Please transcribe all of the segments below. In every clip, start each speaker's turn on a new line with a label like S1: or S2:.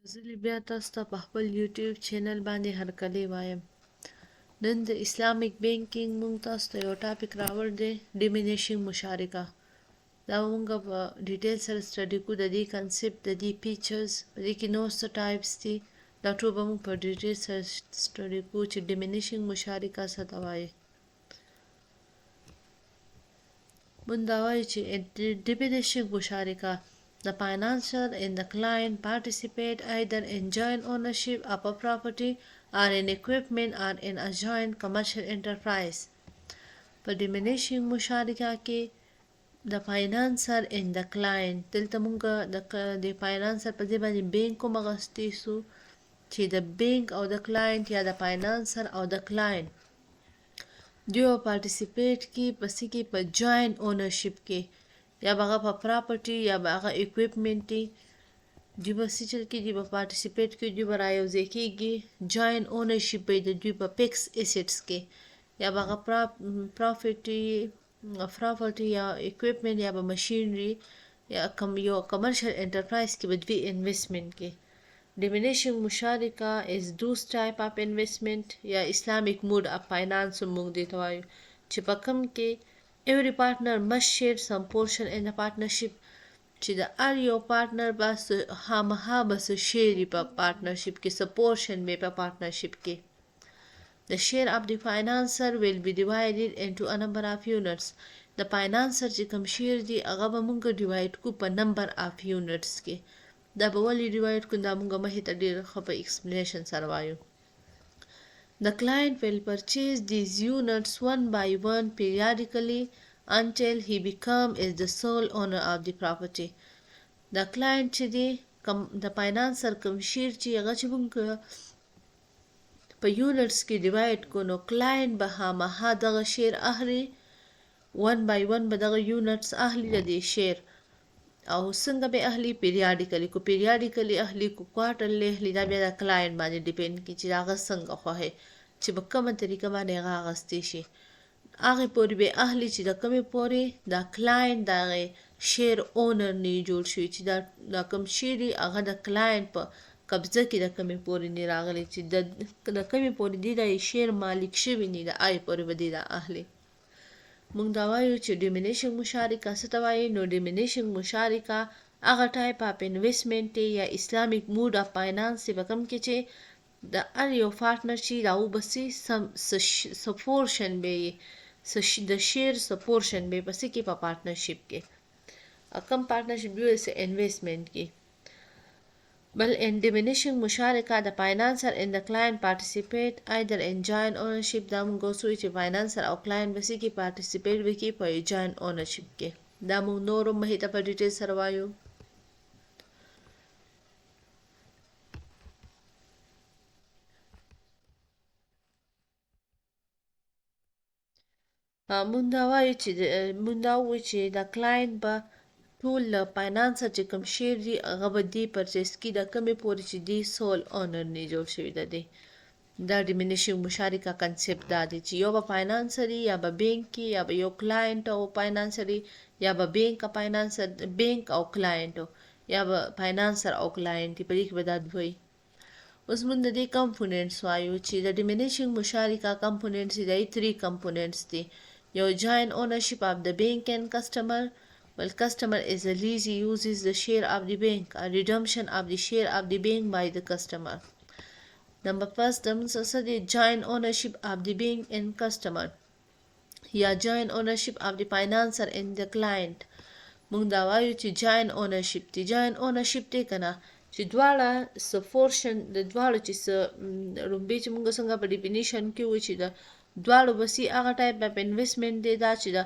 S1: ځلې بیا تاسو ته په خپل یوټیوب چینل باندې هرکلی وایم. نن د اسلامیک بینکینګ مونږ تاسو ته یو ټاپک راوړ دی ډیمینیشنګ مشارکه. دا مونږ په ډیټیل سره سټډي کوو، د دې کنسپټ، د دې فیچرز، په دې کې نور څه ټایپس دي، دا ټول به مونږ په ډیټیل سره سټډي کوو چې ډیمینیشنګ مشارکه څه ته وایي. مونږ دا وایو چې diminishing musharaka, the financier and the client participate either in joint ownership of a property or in equipment or in a joint commercial enterprise. په diminishing musharaka کې د financier and the client دلته مونږ د financier په ځای باندې بینک کوم اغستی سو چې د بینک او د client یا د financier او د client دیو پارټیسیپیټ کی پسې کې په جوائنٹ اونرشپ کې یا هغه په پراپرټي یا هغه اکوپمنټ دی دوی به څه چل کې دوی به پارټیسیپیټ کې دوی به رایوځای کېږي جوائنٹ اونرشپ به د دوی په فکس ایسټس کې یا هغه پراپرټي یا اکوپمنټ یا به مشینری یا یو کمرشل انټرپرایز کې به دوی انویسټمنټ کې. Diminishing Musharakah is those type of investment یا Islamic mode of finance موږ دې ته وایو چې په کوم کې every partner must share some portion in the partnership چې د هر یو پارتنر به خامخا به څه شیر وي په پارتنرشپ کې، څه پورشن وي په پارتنرشپ کې. The share of the financer will be divided into a number of units. د فاینانسر چې کوم شیر دی هغه به موږ ډیوایډ کو په نمبر اف یونټس کې. دا به ولې ډیوایډ کړو دا موږ مخې ته ډېر ښه په ایکسپلینیشن سره وایو. The client will purchase these units one by one periodically until he becomes the sole owner of the property. The client چې دی د فاینانسر کوم شیر چې هغه چې موږ په یونټس کې ډیوایډ کړو نو کلاینټ به خامخا دغه شیر اخلي one by one به دغه یونټس اخلي د دې شیر او څنګه به اهلی پیریاډیکلی اهلی کو کوارټرلی اهلی دا بیا د کلاینټ باندې ډیپند کی چې هغه څنګه خوښه چې په کومه طریقه باندې هغه اغستې شي هغه پورې به اهلی چې د کومې پورې د کلاینټ د شیر اونر نه جوړ شي چې دا کوم شیری هغه د کلاینټ په قبضه کې د کومې پورې نه راغلی چې د کومې پورې دی د شیر مالک شوی نه د آی پورې به دی د اهلی. مونږ دا وایو چې ډیمینیشنګ مشارکه څه ته وایي نو ډیمینیشنګ مشارکه هغه ټایپ اف انویسټمنټ یا اسلامیک موډ اف فاینانس په کوم کې چې د هر یو پارټنر چې راو بسې څه پورشن به د شیر څه پورشن به پسې کې په پارټنرشپ کې کوم پارټنرشپ دی څه انویسټمنټ کې بل in diminishing musharaka the financier and the client participate either in joint ownership دا موږ وسوي چې فاینانسر او کلاینټ بسې کې پارټیسیپیټ وکړي په جوائنٹ اونرشپ کې. دا موږ نورو مخې ته په ډیټیل سره وایو. مونږ دا وایو چې د کلاینټ به ټول فاینانسر چې کوم شیر دی هغه به دی پرچیز کی د کمې پورې چې دی سول اونر نه جوړ شوی دی. دا ډیمینیشنګ مشارکه کنسپټ دا دی چې یو به فاینانسر یا به بینک کې یا به یو کلاینټ او فاینانسر یا به بینک او کلاینټ یا به فاینانسر او کلاینټ په دې کې به دا دوی. اوس موږ د دې کمپوننټس وایو چې د ډیمینیشنګ مشارکه کمپوننټس دی 3 کمپوننټس دي. یو joint ownership of the bank and customer. Well, customer is a leasee uses the share of the bank, a redemption of the share of the bank by the customer. Number first, the joint ownership of the bank and customer. یا joint ownership of the financer and the client. موږ دا وایو چې joint ownership دی کنه چې دواړه څه پورشن د دواړو چې څه رومبې چې موږ څنګه په ډیفینیشن کې وایو چې د دواړو بسې هغه ټایپ اف انویسټمنټ دی دا چې د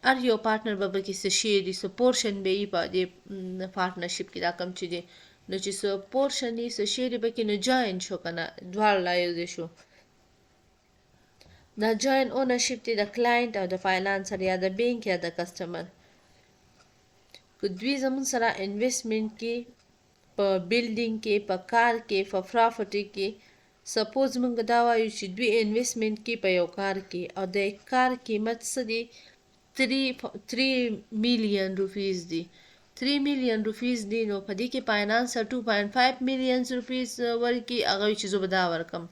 S1: هر یو پارټنر به پکې څه شی دی څه پورشن به یي په دې پارټنرشپ کې دا کم چې دی نو چې څه پورشن یي څه شی دی پکې نو جوائنټ شو کنه دواړه لایوځای شو. دا جوائنٹ اونرشپ دی د کلاینټ او د فاینانسر یا د بینک یا د کسټمر. که دوی زمون سره انویسټمنټ کې په بیلډینګ کې په کار کې په پراپرټي کې سپوز موږ دا وایو چې دوی انویسټمنټ کې په یو کار کې او د کار قیمت څه دی 3 میلیون روپیز دی 3 million روپیز دی نو په دې کې فاینانسر 2.5 million روپیز ورکي هغه چې زه به دا ورکم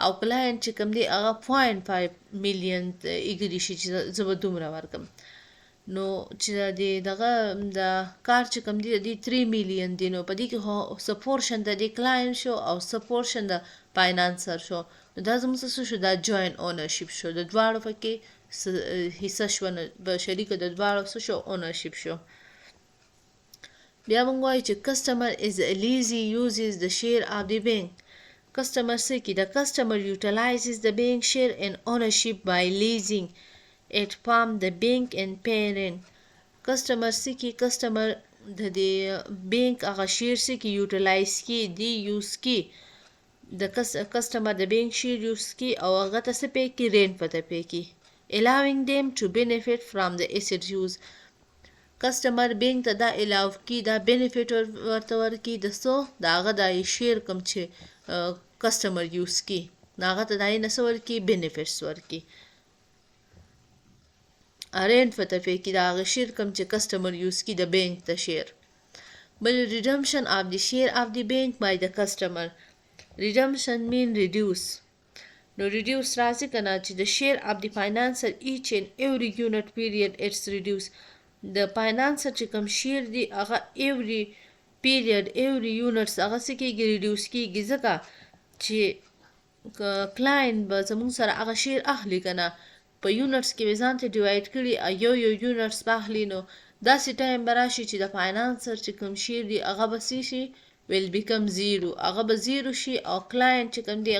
S1: او کلاینټ چې کوم دی هغه 0.5 million ایګری شي چې زه به دومره ورکم نو چې دغه د کار چې کوم دی د 3 million دی نو په دې کې څه پورشن د کلاینټ شو او څه پورشن د فاینانسر شو نو دا زموږ څه شو دا جوین اونرشپ شو د دواړو پکې حصه شو په شریکه د دواړو څه شو اونرشپ شو بیا موږ وایو چې customer is lazy uses the share of the bank customer څه کې the customer utilizes the bank share and ownership by leasing it from the bank and parent customer څه کې customer د دې بانک هغه شیر څه کې یوټیلایز کی دی یوز کی د کسٹمر د بینک شیر یوز کی او هغه ته څه پې کی رینټ پته پې کی allowing them to benefit from the asset use کسٹمر بینک ته دا الاو کی دا بینیفیټ ورته ورکی د څو د هغه د شیر کم چې کسٹمر یوز کی هغه ته دای نه ورکی بینیفیټس ورکی رینټ پته پې کی دا هغه شیر کم چې کسٹمر یوز کی د بینک ته شیر بل redemption of the share of the bank by the customer redemption mean reduce no reduce راځي کنه چې the share of the financer each and every unit period it's reduced د financer چې کوم share دی هغه every period every units هغه څه کېږي reduce کېږي ځکه چې client به زموږ سره هغه share اخلي کنه په یونټس کې به ځان ته ډیوایډ کړي یو یونټس به اخلي نو داسې ټایم به راشي چې د فاینانسر چې کوم شیر دی هغه به څه شي ویل بیکم زیرو هغه به زیرو شي او کلاینټ چې کوم دی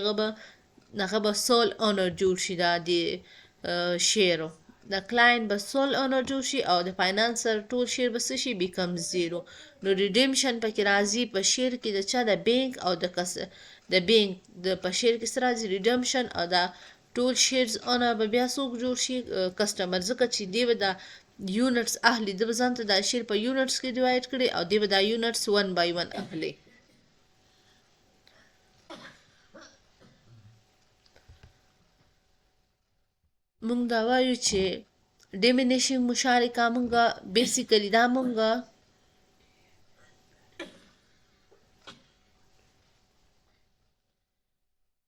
S1: هغه به سول اونر جوړ شي دا د شیرو د کلاینټ به سول اونر جوړ شي او د فاینانسر ټول شیر به څه شي بیکم زیرو نو ریډیمشن پکې راځي په شیر کې د چا د بینک او د بینک د په شیر کې څه راځي ریډیمشن او د ټول شیرز اونر به بیا څوک جوړ شي کسټمر ځکه چې دی به دا یونټس اخلي د به ځان ته دا شیر په یونټس کې ډیوایډ کړي او دی به دا یونټس 1 by 1 اخلي مونږ دا وایو چې ډیمینیشنګ مشارکه مونږه بیسیکلی دا مونږه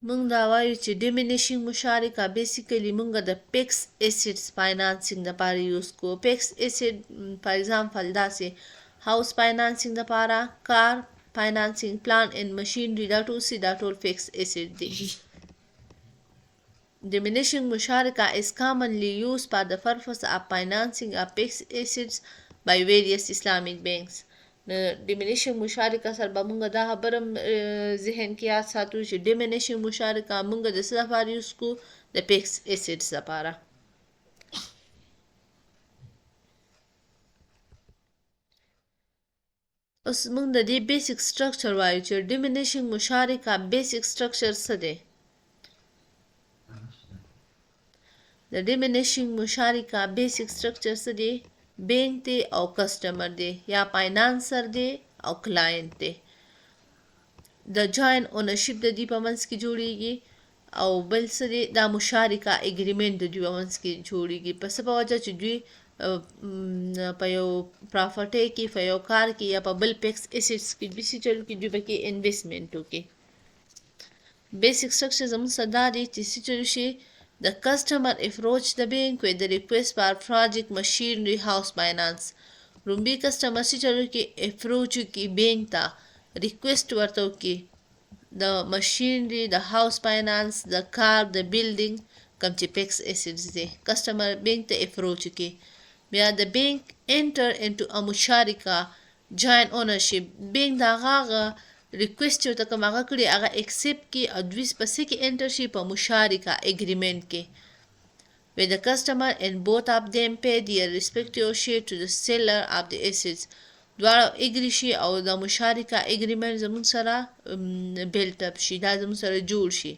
S1: مونږ دا وایو چې ډیمینیشنګ مشارکه بیسیکلی مونږه د پیکس ایسیډز فاینانسینګ دپاره یوز کوو پیکس ایسیډ فار ایگزامپل داسې هاوس فاینانسینګ دپاره کار فاینانسینګ پلان اینډ مشینری دا ټول دا ټول فیکس ایسیډ دي Diminishing Musharakah is commonly used for the purpose of financing of fixed assets by various Islamic banks. Diminishing Musharakah سره به مونږ دا خبره ذهن کې یاد ساتو چې Diminishing Musharakah مونږ د څه لپاره یوز کوو د fixed assets لپاره اوس مونږ د دې بیسیک سټرکچر وایو چې Diminishing Musharakah بیسیک سټرکچر څه دی د ډیمینیشنګ مشارکه بیسیک سټرکچر څه دی بینک دی او کسټمر دی یا فاینانسر دی او کلاینټ دی د جوین اونرشپ د دې په منځ کې جوړیږي او بل څه دی دا مشارکه اګریمنټ د دوی په منځ کې جوړیږي په څه په وجه چې دوی په یو پراپرټۍ کې په یو کار کې یا په بل پیکس ایسیټس کې دوی پکې انویسټمنټ وکړي بیسیک سټرکچر زموږ سره دا دی چې څه چلو شي The customer approached the bank with the request for project machinery house finance. رومبي کسٹمر چې چلو کې اپروچ کی بینک ته ریکویسټ ورته وکړي د مشینری د هاوس فاینانس د کار د بیلډینګ کوم چې پیکس ایسیډز دی کسٹمر بینک ته اپروچ وکړي بیا د بینک انټر انټو ا مشارکه جوین اونرشپ بینک دا هغه ریکویسټ چې ورته کوم هغه کړي هغه ایکسپټ کړي او دوی پسې کې انټر شي په مشارکه اګریمنټ کې with the customer and both of them pay their respective share to the seller of the assets دواړه اګری شي او د مشارکه اګریمنټ زموږ سره بیلټ اپ شي دا زموږ سره جوړ شي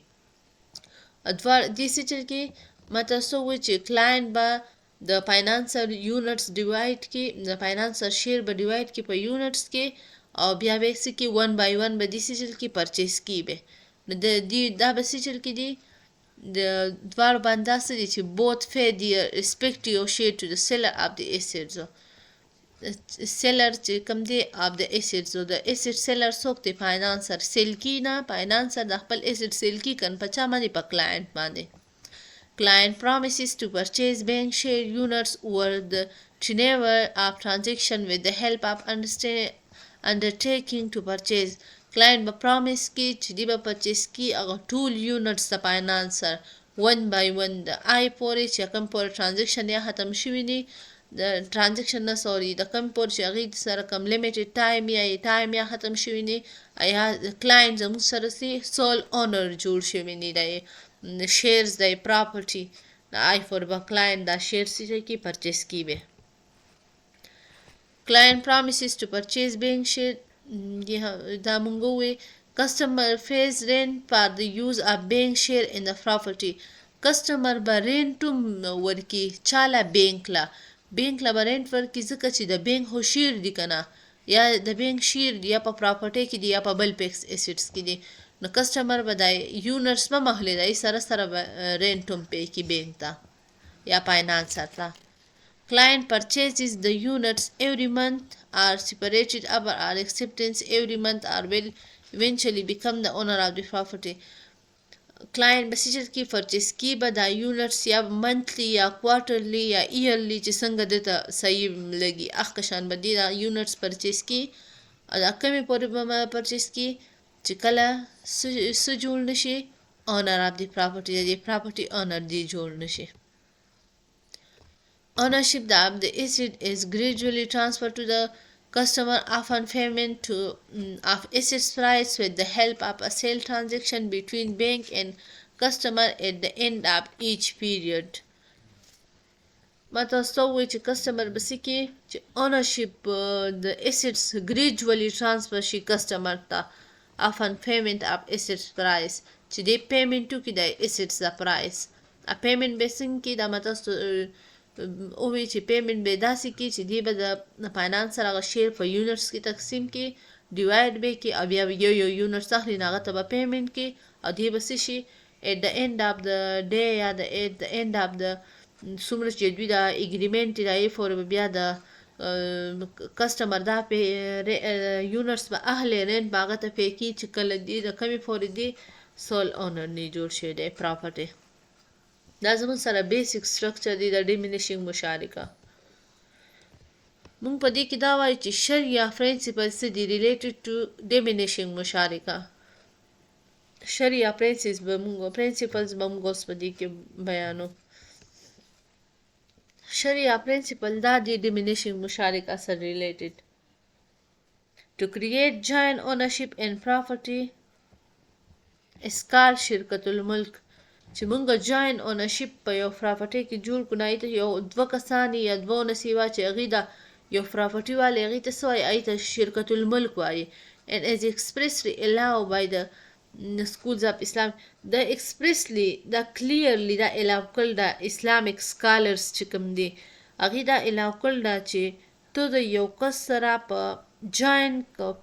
S1: دواړه دې سیچر کې مته سو چې کلاینټ به د فاینانسر یونټس ډیوایډ کې د فاینانسر شیر به ډیوایډ کې په یونټس کې او بیا به څه کې 1 by 1 به دې سیچل کې پرچیز کی به نو د دې دا به سیچل کې دي د دواړو باندې څه دي چې both pay their respective share to the seller of the assets seller چې کوم دی of the assets او د asset seller څوک دی فاینانسر سیل کی نه فاینانسر د خپل asset سیل کی کن په چا باندې په کلاینټ باندې client promises to purchase bank share units over the tenure of transaction with the help of undertaking to purchase client به promise کی چې دی به purchase کی هغه ټول units د فاینانسر one by one د آی پورې چې کوم پورې transaction یا ختم شوي دي د ترانزیکشن نه سوري د کم پور چې هغې سره کم لیمیټډ ټایم یا ختم شوي دي یا کلاینټ زموږ سره سي سول اونر جوړ شوي دي د شیرز د پراپرټي د آی فور به کلاینټ دا شیرز چې کې پرچیز کی به client promises to purchase bank share دا مونږ وې customer pays rent for the use of bank share in the property customer به rent ورکی چاله بینک له به رینټ ورکړي ځکه چې د بینک خو شیر دي که نه یا د بینک شیر دي یا په پراپرټۍ کې دي یا په بل پیکس ایسټس کې دي نو کسټمر به دا یونټس به مخلي دی سره به رینټ هم پی کړي بینک ته یا فاینانسر ته client purchases the units every month are separated over our acceptance every month or will eventually become the owner of the property کلاینټ به سیچر کې پرچیز کی به دا یونټس یا منثلی یا کوارټرلی یا ایرلی چې څنګه دته صحیح لګي اخ شان به دی دا یونټس پرچیز کی او دا کمی پورې به پرچیز کی چې کله څه جوړ نشي اونر اف دی پراپرټي دی پراپرټي اونر دی جوړ نشي ownership of the asset is gradually transferred to the customer upon payment of assets price with the help of a sale transaction between bank and customer at the end of each period. ما تاسو وایي چې کسټمر به څه کوي چې اونرشپ د assets gradually transfer شي کسټمر ته upon payment of assets price چې دی پیمنټ وکړي د assets د پرایس پیمنټ به څنګه کوي دا ما تاسو وایي چې پیمنټ به داسې کوي چې دی به د فاینانسر هغه شیر په یونټس کې تقسیم کړي ډیوایډ به کړي او بیا یو یونټس اخلي نو هغه ته به پیمنټ کړي او دی به څه شي at the end of the day یا at the end of the څومره چې دوی دا اګریمنټ دی فور به بیا د کسټمر دا یونټس به اهلي رینټ به هغه ته پی کړي چې کله دی د کمې پورې دی سول اونر نه جوړ شوی دی پراپرټي دا زموږ سره بیسیک سټرکچر دی د ډیمینیشنګ مشارکه مونږ په دې کې دا وایو چې شریعه پرنسپل څه دي ریلیټډ ټو ډیمینیشنګ مشارکه شریعه پرنسپلز به مونږ اوس په دې کې بیانو شریعه پرنسپل دا دی ډیمینیشنګ مشارکه سره ریلیټډ to create joint ownership in property is called شرکت الملک چې مونږ جاین اونرشپ په یو پراپرټۍ کې جوړ کړو نو ته یو دوه کسان یا دوه نصیبه چې هغې دا یو پراپرټي والی هغې ته څه وایي هغې ته شرکت الملک وایي and is expressly allowed by the schools of Islam دا expressly دا clearly دا allow کړل دا Islamic scholars چې کوم دي هغې دا allow کړل دا چې ته د یو کس سره په جاین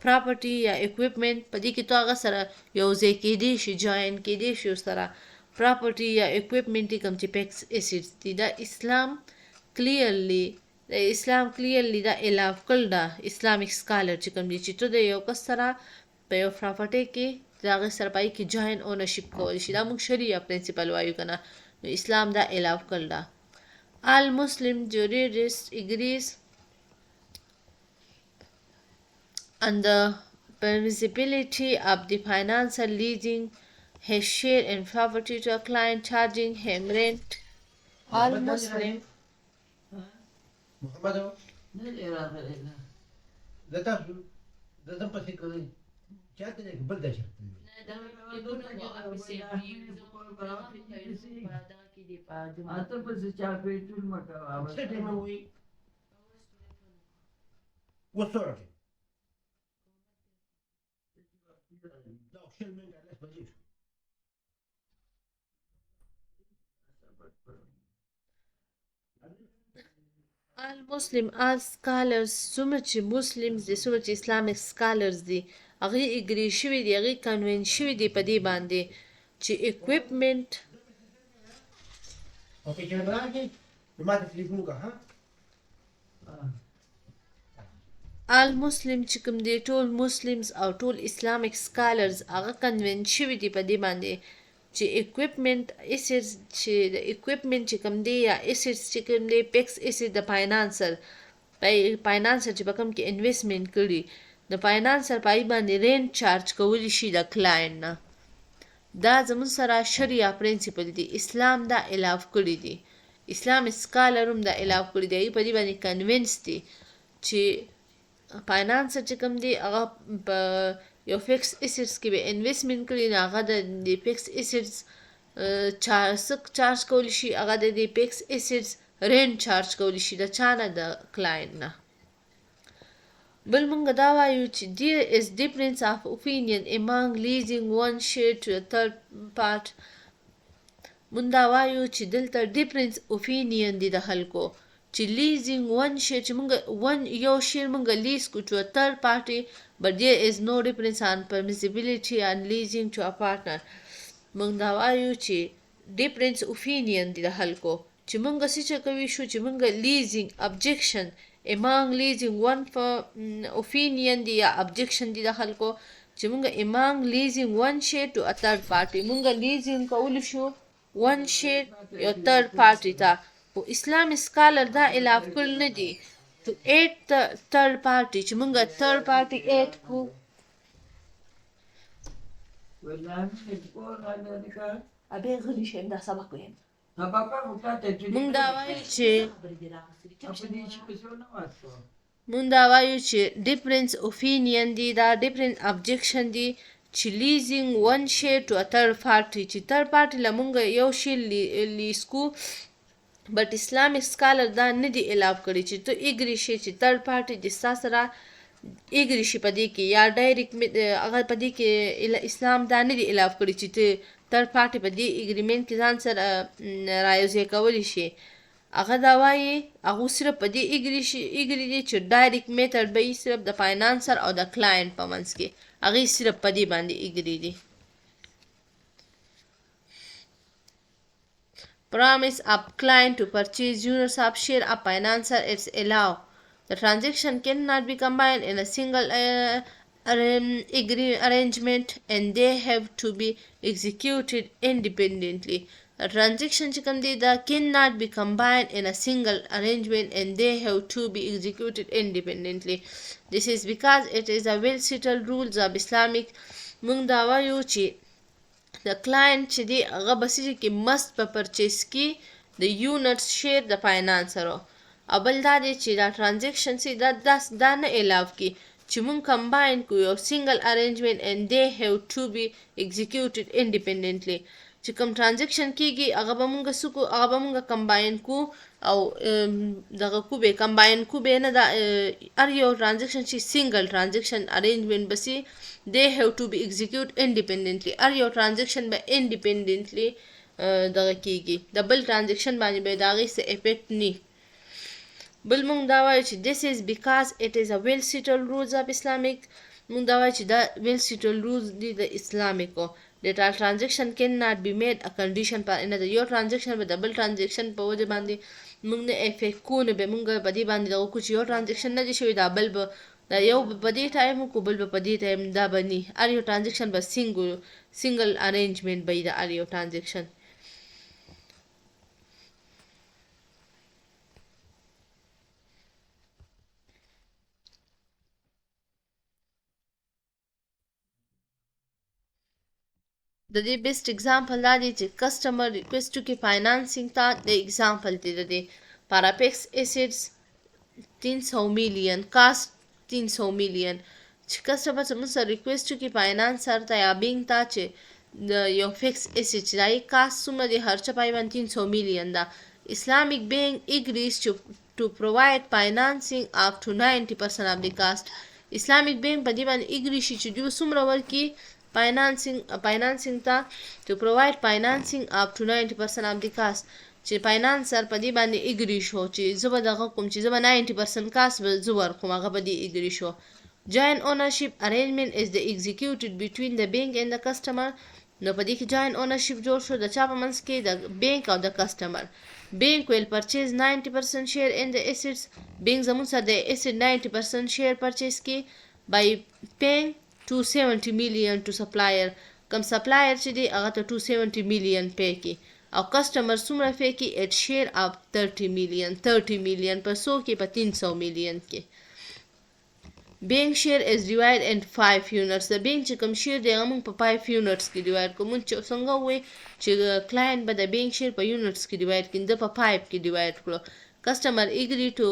S1: پراپرټي یا اکوپمنټ په دې کې تو هغه سره یو ځای کېدی شي جاین کېدی شي ورسره property یا equipment کوم چې پیکس ایسټس دي دا اسلام کلیرلی دا الاف کړل دا اسلامیک سکالر چې کوم دي چې ته د یو کس سره په یو پراپرټۍ کې د هغې سره پای کې جاین اونرشپ کولی شي دا موږ شریعه پرنسپل وایو که نه نو اسلام دا الاف کړل دا all Muslim jurists agrees on the permissibility of the financial leasing his share in property to a client charging him rent. All Muslim.
S2: محمد ده تاسو ده دم پسې کوي چاته نه بل ده چاته
S3: اته پسې چا پیټول مکه
S2: څه ټیم وي وصورت دا شل من على بجيب
S1: all Muslim all scholars څومره چې مسلمز دي څومره چې اسلامیک scholars دي هغې اګري شوي دي هغې کنوین شوي دي په دې باندې چې equipment
S2: اوكي جنب راجي ما تليفونك ها
S1: آل مسلم چې کوم دی ټول مسلمز او ټول اسلامیک سکالرز هغه کنوینس شوي دي په دې باندې چې اکویپمنٹ اسیډز چې د اکویپمنٹ چې کوم دی یا اسیډز چې کوم دی پیکس اسیډ د فاینانسر چې په کوم کې انویسټمنټ کړي د فاینانسر پای باندې رینټ چارج کولی شي د کلاینټ نه دا زمون سره شریعه پرنسپل دی اسلام دا الاف کړی دی اسلام سکالر هم دا الاف کړی دی په دې باندې کنوینس دي چې فاینانسر چې کوم دی هغه په یو فکس اسیډز کې به انویسټمنټ کړي نو هغه د فکس اسیډز چارج کولی شي هغه د فکس اسیډز رینټ چارج کولی شي د چا نه د کلاینټ نه بل مونږ دا وایو چې there is difference of opinion among leasing one share to a third part مونږ دا وایو چې دلته difference opinion دی د خلکو چې leasing one share چې مونږ یو شیر مونږ لیز کو to a third party but there is no difference on permissibility and leasing to a partner مونږ دا وایو چې difference opinion دی د خلکو چې مونږ څه کوي شو چې مونږ leasing objection among leasing one for opinion دی یا objection دی د خلکو چې مونږ among leasing one share to a third party مونږ leasing کول شو one share یو third party ته خو اسلام سکالر دا الاف کړل نه دي to aid the third party چې مونږ third party aid کو ابه غلی شم دا سبق ویم مونږ دا وایو چې difference opinion دی دا different objection دی چې leasing one share to a third party چې third party له مونږ یو شی لیز کو بٹ اسلامیک سکالر دا نه دی الاف کړی چې ته اګری شي چې third party د ستا سره اګری شي په دې کې یا ډایرکټ هغه په دې کې اسلام دا نه دی الاف کړی چې ته third party په دې اګریمنټ کې ځان سره رايوځای کولی شي هغه دا وایي هغه صرف په دې اګری دی چې ډایرکټ میتھډ به یې صرف د فاینانسر او د کلاینټ په منځ کې هغه صرف په دې باندې اګری دی promise of client to purchase units of share of financier is allowed. The transaction cannot be combined in a single arrangement and they have to be executed independently. The transaction cannot be combined in a single arrangement and they have to be executed independently. This is because it is a well-settled rules of Islamic مونږ دا وایو چې د کلاینټ چې دی هغه به څه کې مست په پرچیز کې د یونټس شیر د فاینانسرو او بل دا دی چې دا ټرانزیکشن چې دا نه الاف کی چې مونږ کمباین کو یو سنگل ارینجمنٹ and they have to be executed independently چې کوم ټرانزیکشن کیږي هغه به مونږ سکو هغه به مونږ کمباین کو او دغه کو به کمباین کو به نه دا ار یو ټرانزیکشن چې سنگل ټرانزیکشن ارینجمنٹ بسی they have to be executed independently ار یو ټرانزیکشن به independently دغه کیږي د بل ټرانزیکشن باندې به داغه څه افیکټ ني بل مونږ دا وایو چې this is because it is a well settled rules of Islamic مونږ دا وایو چې دا well settled rules دي د اسلامیکو that all transaction cannot be made a condition پر another یو ټرانزیکشن به د بل ټرانزیکشن په وجه باندې مونږ نه افیکټ کو نه به مونږ په دې باندې دغه کوم یو ټرانزیکشن نه دي شوی دا بل به دا یو په دې ټایم کو بل په دې ټایم دا بني ار یو ټرانزیکشن به سنگل ارینجمنٹ به دا ار یو ټرانزیکشن د دې بیسټ اگزامپل دا دی چې کسٹمر ریکویسټ کې فاینانسینګ ته د اگزامپل دی د پاراپیکس ایسیډز 300 میلیون کاست 300 میلیون چې کسٹمر څخه سره ریکویسټ کې فاینانسر ته یا بینک ته چې د یو فکس ایسیډ چې دای کاست څومره دی هر چا پای باندې 300 میلیون دا Islamic bank agrees to provide financing up to 90% of the cost Islamic bank په دې باندې اګری شي چې دوی څومره ورکی financing ته to provide financing up to 90% of the cost چې فاینانسر په دې باندې اګری شو چې زبر دغه کوم چې زبر 90% کاست به زور کوم هغه په دې اګری شو joint ownership arrangement is the executed between the bank and the customer نو په دې کې جاین اونرشپ جوړ شو د چا په منځ کې د بینک او د کسټمر. بینک ویل پرچیز 90% شیر ان د اسیډز. بینک زموږ سره د اسیډ 90% شیر پرچیز کی بای پینګ 270 میلیون ټو سپلایر. کم سپلایر چې دی هغه ته 270 میلیون پے کی او کسټمر څومره پے کی اټ شیر اف 30 میلیون په سو کې په 300 میلیون کې. Being share is divided in 5 units. د بینک چې کوم شیر دی هغه موږ په 5 units کې ډیوایډ کوو. موږ چې څنګه ووایو چې کلاینټ به د بینک شیر په units کې ډیوایډ کړي، ده په 5 کې ډیوایډ کړو. کسټمر اګری ټو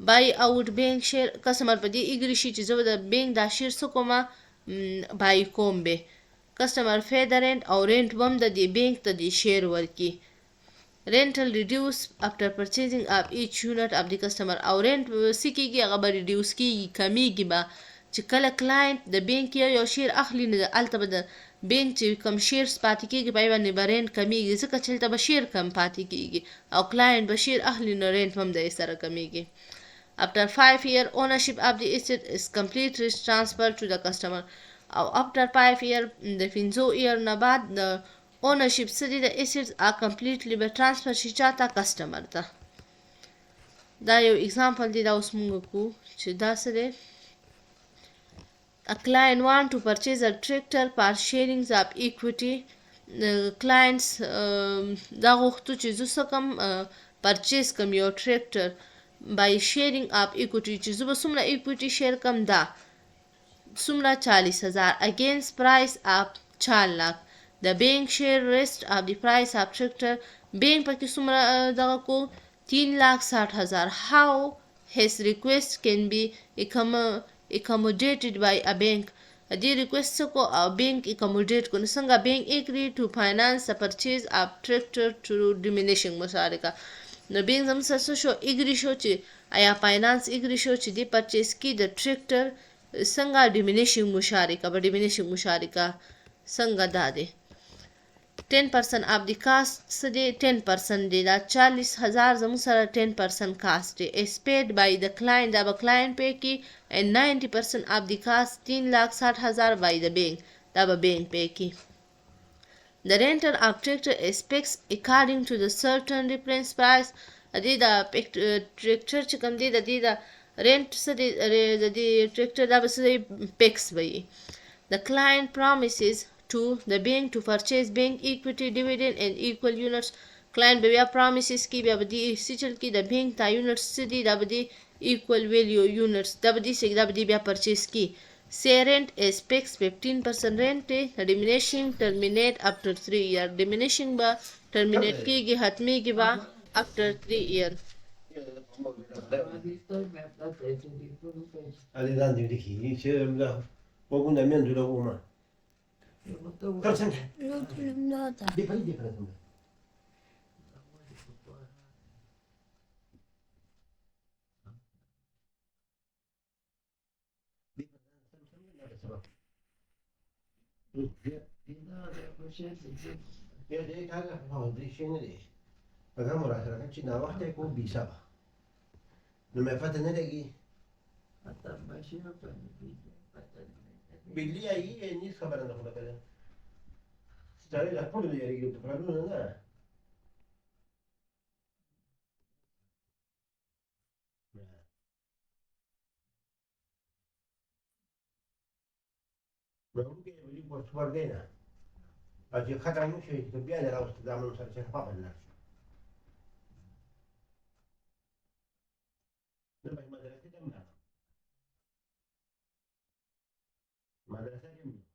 S1: بای اوټ بینک شیر. کسټمر په دې اګری شي چې زه به د بینک دا شیر څه کومه بای کوم به. کسټمر فی د رینټ او رینټ به هم د دې بینک ته د شیر ورکړي. rental reduce after purchasing of each unit of the customer. او رینټ څه کېږي هغه به ریډیوس کېږي، کمیږي به. چې کله کلاینټ د بینک یو شیر اخلي نو هلته به د بینک چې کم شیرز پاتې کېږي په هغې باندې به رینټ کمیږي، ځکه چې هلته به شیر کم پاتې کېږي او کلاینټ به شیر اخلي نو رینټ هم د یې سره کمیږي. After 5 year ownership of the asset is completely transferred to the customer. او after 5 year د 5 year نه بعد د اونرشپ څه دی د اسیډز کمپلیټلی به ټرانسفر شي چاته کسټمر ته. دا یو اگزامپل دی، دا اوس موږ کوو چې دا څه دی. A client want to purchase a tractor for sharing of equity. clients دا غوښتو چې زه څه کم پرچیز کم یو ټریکټر by sharing of equity چې زه به څومره equity شیر کم دا څومره 40,000 against price of 4 lakh. The bank share rest of the price of tractor. بینک پکې څومره دغه کو 3,60,000. How his request can be accommodated by a bank. دې ریکوست څه کو او بینک accommodate کو. نو څنګه بینک agree to finance the purchase of tractor to diminishing musharakah. نو بینک زموږ سره څه شو اګري شو چې آیا فاینانس اګري شو چې دې پرچیز کی د ټریکټر څنګه ډیمینیشنګ مشارکه به ډیمینیشنګ مشارکه څنګه دا دی 10% of the cost څه دی 10% دی. دا 40,000 زموږ سره 10% cost دی is paid by the client. دا به client pay کی and 90% of the cost 3,60,000 by the bank. دا به bank pay کی. The rental of tractor is fixed according to the certain reference price. دې دا tractor چې کوم دی د دې دا rent څه دی د دې tractor دا به څه دی fix وي. The client promises to the bank to purchase bank equity dividend and equal units. client به بیا promises کی بیا به دې سیچل کی د bank تا units څه دی دا به دې equal value units دا به دې څه دا به دې بیا purchase کی. Say rent is fixed 15% rent دی. diminishing terminate after 3 year. diminishing به terminate کیږي ختمیږي به after 3 year.
S2: Alidan dedi ki, şeylerle bugün de mendule olma. Kaçın? Dikkat. Ya deh kagak mau di sini deh. Kagak mau rasa kan Cina waktu aku bisa. Nama fatanya lagi. Billi ayı ni kabarana kadar kadar. Secara lapor da yeri gibi problem ne? Baru ke beli bos warganya. Aja kadang şey kebiasaan harus zaman saya apa benar. Nama madrasah mana? Madrasah mana?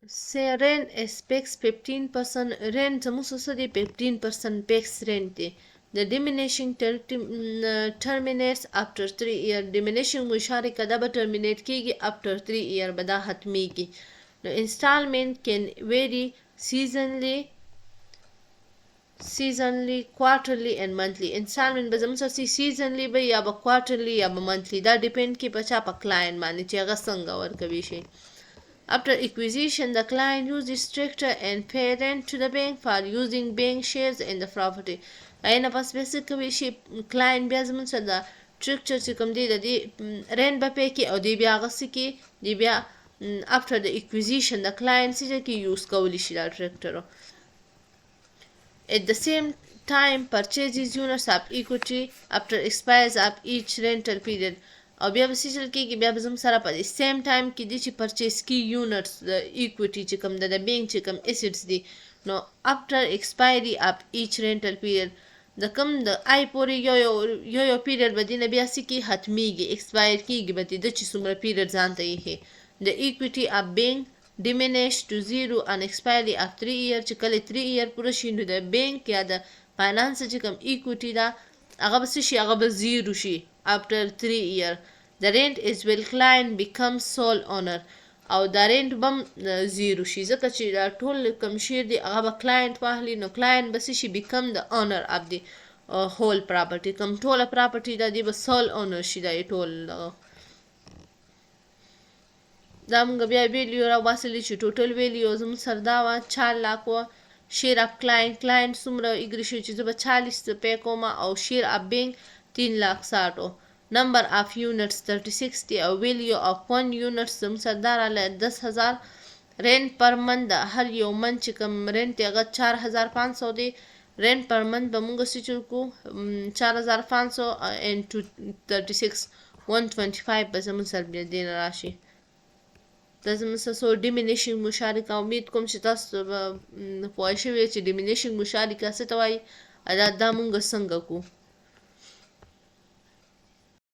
S1: Say rent is fixed 15%. rent زموږ څه دی 15% fixed rent دی. The diminishing terminates after 3 year. diminishing مشارکه دا به terminate کیږي after 3 year به دا ختمیږي. نو installment can vary seasonally. seasonally, quarterly and monthly. installment به زموږ سره seasonally به یا به quarterly یا به monthly، دا ډیپینډ کی په چا په client باندې چې هغه څنګه ورکوي شي. After acquisition, the client uses structure and pay rent to the bank for using bank shares in the property. اینه پس بیا څه کوي شي client بیا زموږ سره د structure چې کوم دی د دې rent به pay کوي او دی بیا هغه څه کوي دی بیا after the acquisition the client څه کوي use کولی شي دا structure. At the same time purchases units of equity after expires of each rental period. او بیا به څه چل کېږي بیا به زموږ سره په سیم ټایم کې دي چې پرچیز کی یونټس د ایکویټي چې کوم د بینک چې کوم اسیټس دي نو after expiry of each rental period د کوم د آی پورې یو پیریډ به دې نه بیا څه کېږي ختمیږي ایکسپایر کېږي به د چې څومره پیریډ ځان ته ایښی د equity of bank diminish to zero on expiry of 3 year چې کله 3 year پوره شي نو د بینک یا د فاینانس چې کوم equity ده هغه به څه شي هغه به زیرو شي after 3 year. The rent is will client becomes sole owner او دا رنت بم زیرو شي ځکه چې دا ټول کوم شیر دی هغه به client واخلي نو client به څه شي become the owner of the whole property کوم ټوله property دا دی به sole owner شي دا ټول دا موږ بیا ویلیو را واسلی چې ټوټل ویلیو زموږ سره دا وه 4 لاک وه شیر اف client څومره اګري شو چې زه به 40 پی کوم او شیر اف بینک 3 لاک 60 number of units 36 دی او value of 1 unit زموږ سره دا راغلی 10,000 rent per month د هر یو منت چې کوم rent دی هغه 4,500 دی rent per month به موږ څه چل کو 4,500 into 36 125 به زموږ سره بیا دې نه راشي دا زموږ سره diminishing musharakah امید کوم چې تاسو به پوه شوي چې diminishing musharakah څه ته وایي دا موږ څنګه کو